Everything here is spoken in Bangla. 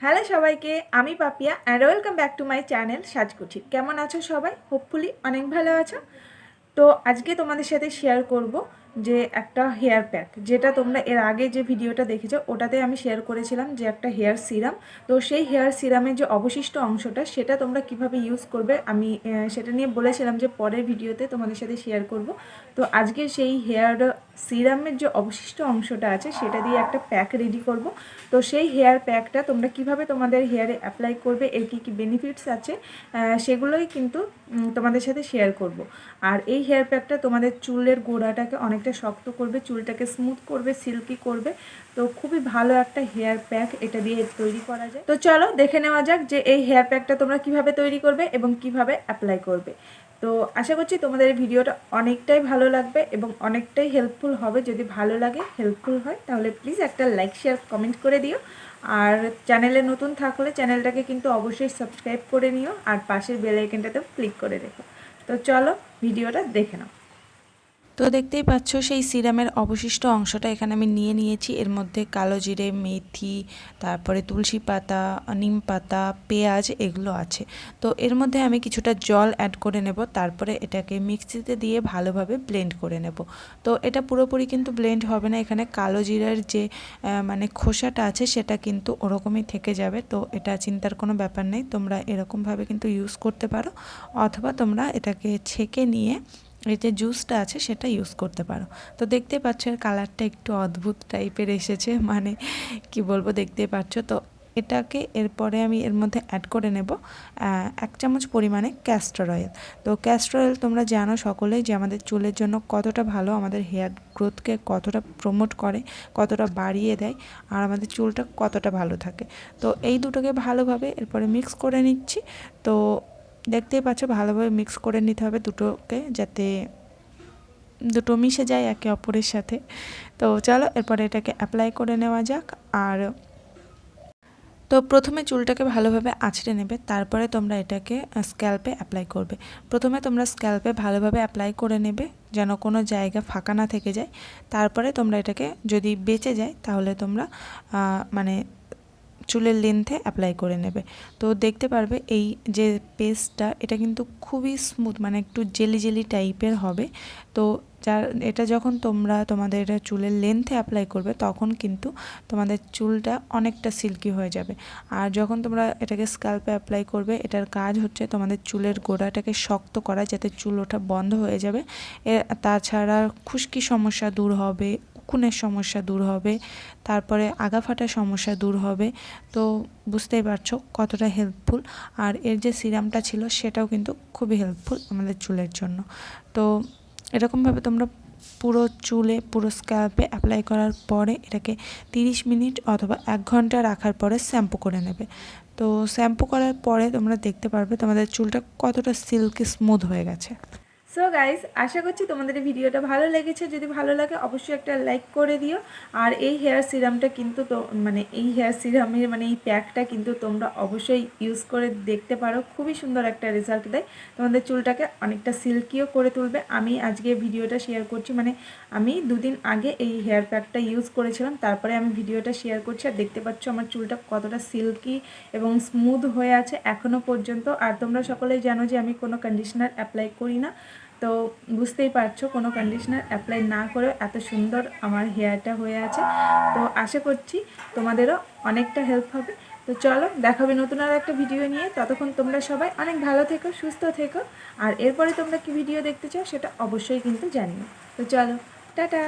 হ্যালো সবাইকে, আমি Papiya and welcome back to my channel Sajkuthi. কেমন আছো সবাই? হোপফুলি অনেক ভালো আছো। তো আজকে তোমাদের সাথে শেয়ার করব যে একটা হেয়ার প্যাক, যেটা তোমরা এর আগে যে ভিডিওটা দেখেছো ওটাতে আমি শেয়ার করেছিলাম যে একটা হেয়ার সিরাম। তো সেই হেয়ার সিরামের যে অবশিষ্ট অংশটা সেটা তোমরা কিভাবে ইউজ করবে আমি সেটা নিয়ে বলেছিলাম যে পরের ভিডিওতে তোমাদের সাথে শেয়ার করব। তো আজকে সেই হেয়ার সিরামের যে অবশিষ্ট অংশটা আছে সেটা দিয়ে একটা প্যাক রেডি করব। তো সেই হেয়ার প্যাকটা তোমরা কিভাবে তোমাদের হেয়ারে অ্যাপ্লাই করবে, এর কী কী বেনিফিটস আছে সেগুলোই কিন্তু তোমাদের সাথে শেয়ার করব। আর এই হেয়ার প্যাকটা তোমাদের চুলের গোড়াটাকে অনেকটা শক্ত করবে, চুলটাকে স্মুথ করবে, সিল্কি করবে। তো খুবই ভালো একটা হেয়ার প্যাক এটা দিয়ে তৈরি করা যায়। তো চলো দেখে নেওয়া যাক যে এই হেয়ার প্যাকটা তোমরা কিভাবে তৈরি করবে এবং কিভাবে অ্যাপ্লাই করবে। তো আশা করছি তোমাদের এই ভিডিওটা অনেকটাই ভালো লাগবে এবং অনেকটাই হেল্পফুল হবে। যদি ভালো লাগে, হেল্পফুল হয়, তাহলে প্লিজ একটা লাইক শেয়ার কমেন্ট করে দিও। আর চ্যানেলে নতুন থাকলে চ্যানেলটাকে কিন্তু অবশ্যই সাবস্ক্রাইব করে নিও আর পাশের বেল আইকনটাতেও ক্লিক করে রেখো। তো চলো ভিডিওটা দেখে নাও। তো দেখতেই পাচ্ছ সেই সিরামের অবশিষ্ট অংশটা এখানে আমি নিয়ে নিয়েছি। এর মধ্যে কালো জিরে, মেথি, তারপরে তুলসী পাতা, নিম পাতা, পেঁয়াজ এগুলো আছে। তো এর মধ্যে আমি কিছুটা জল অ্যাড করে নেব, তারপরে এটাকে মিক্সিতে দিয়ে ভালোভাবে ব্লেন্ড করে নেব। তো এটা পুরোপুরি কিন্তু ব্লেন্ড হবে না, এখানে কালো জিরার যে মানে খোসাটা আছে সেটা কিন্তু ওরকমই থেকে যাবে। তো এটা চিন্তার কোনো ব্যাপার নেই, তোমরা এরকমভাবে কিন্তু ইউজ করতে পারো, অথবা তোমরা এটাকে ছেঁকে নিয়ে এই যে জুসটা আছে সেটা ইউজ করতে পারো। তো দেখতে পাচ্ছ এর কালারটা একটু অদ্ভুত টাইপের এসেছে, মানে কি বলবো, দেখতেই পাচ্ছ। তো এটাকে এরপরে আমি এর মধ্যে অ্যাড করে নেব 1 চামচ পরিমাণে ক্যাস্টর অয়েল। তো ক্যাস্টর অয়েল তোমরা জানো সকলেই যে আমাদের চুলের জন্য কতটা ভালো, আমাদের হেয়ার গ্রোথকে কতটা প্রমোট করে, কতটা বাড়িয়ে দেয়, আর আমাদের চুলটা কতটা ভালো থাকে। তো এই দুটোকে ভালোভাবে এরপরে মিক্স করে নিচ্ছি। তো দেখতেই পাচ্ছ ভালোভাবে মিক্স করে নিতে হবে দুটোকে, যাতে দুটো মিশে যায় একে অপরের সাথে। তো চলো এরপরে এটাকে অ্যাপ্লাই করে নেওয়া যাক। আর তো প্রথমে চুলটাকে ভালোভাবে আঁচড়ে নেবে, তারপরে তোমরা এটাকে স্ক্যাল্পে অ্যাপ্লাই করবে। প্রথমে তোমরা স্ক্যাল্পে ভালোভাবে অ্যাপ্লাই করে নেবে যেন কোনো জায়গা ফাঁকা না থেকে যায়। তারপরে তোমরা এটাকে যদি বেঁচে যায় তাহলে তোমরা মানে চুলের লেন্থে অ্যাপ্লাই করে নেবে। তো দেখতে পারবে এই যে পেস্টটা এটা কিন্তু খুবই স্মুথ, মানে একটু জেলি জেলি টাইপের হবে। তো যার এটা যখন তোমরা তোমাদের চুলের লেন্থে অ্যাপ্লাই করবে তখন কিন্তু তোমাদের চুলটা অনেকটা সিল্কি হয়ে যাবে। আর যখন তোমরা এটাকে স্ক্যাল্পে অ্যাপ্লাই করবে, এটার কাজ হচ্ছে তোমাদের চুলের গোড়াটাকে শক্ত করা, যাতে চুল ওঠা বন্ধ হয়ে যাবে। তাছাড়া খুশকি সমস্যা দূর হবে, উকুনের সমস্যা দূর হবে, তারপরে আগা ফাটার সমস্যা দূর হবে। তো বুঝতেই পারছো কতটা হেল্পফুল। আর এর যে সিরামটা ছিল সেটাও কিন্তু খুবই হেল্পফুল আমাদের চুলের জন্য। তো এরকমভাবে তোমরা পুরো চুলে, পুরো স্ক্যাল্পে অ্যাপ্লাই করার পরে এটাকে 30 মিনিট অথবা 1 ঘন্টা রাখার পরে শ্যাম্পু করে নেবে। তো শ্যাম্পু করার পরে তোমরা দেখতে পারবে তোমাদের চুলটা কতটা সিল্কি স্মুথ হয়ে গেছে। সো গাইস, আশা করছি তোমাদের এই ভিডিওটা ভালো লেগেছে। যদি ভালো লাগে অবশ্যই একটা লাইক করে দিও। আর এই হেয়ার সিরামটা কিন্তু এই হেয়ার সিরামের এই প্যাকটা কিন্তু তোমরা অবশ্যই ইউজ করে দেখতে পারো। খুবই সুন্দর একটা রেজাল্ট দেয়, তোমাদের চুলটাকে অনেকটা সিল্কিও করে তুলবে। আমি আজকে ভিডিওটা শেয়ার করছি, আমি 2 দিন আগে এই হেয়ার প্যাকটা ইউজ করেছিলাম, তারপরে আমি ভিডিওটা শেয়ার করছি। আর দেখতে পাচ্ছ আমার চুলটা কতটা সিল্কি এবং স্মুথ হয়ে আছে এখনও পর্যন্ত। আর তোমরা সকলেই জানো যে আমি কোনো কন্ডিশনার অ্যাপ্লাই করি না। তো বুঝতেই পারছো কোনো কন্ডিশনার অ্যাপ্লাই না করেও এত সুন্দর আমার হেয়ারটা হয়ে আছে। তো আশা করছি তোমাদেরও অনেকটা হেল্প হবে। তো চলো দেখাবে নতুন আর একটা ভিডিও নিয়ে। ততক্ষণ তোমরা সবাই অনেক ভালো থেকো, সুস্থ থেকো। আর এরপরে তোমরা কি ভিডিও দেখতে চাও সেটা অবশ্যই কিন্তু জানিও। তো চলো, টাটা।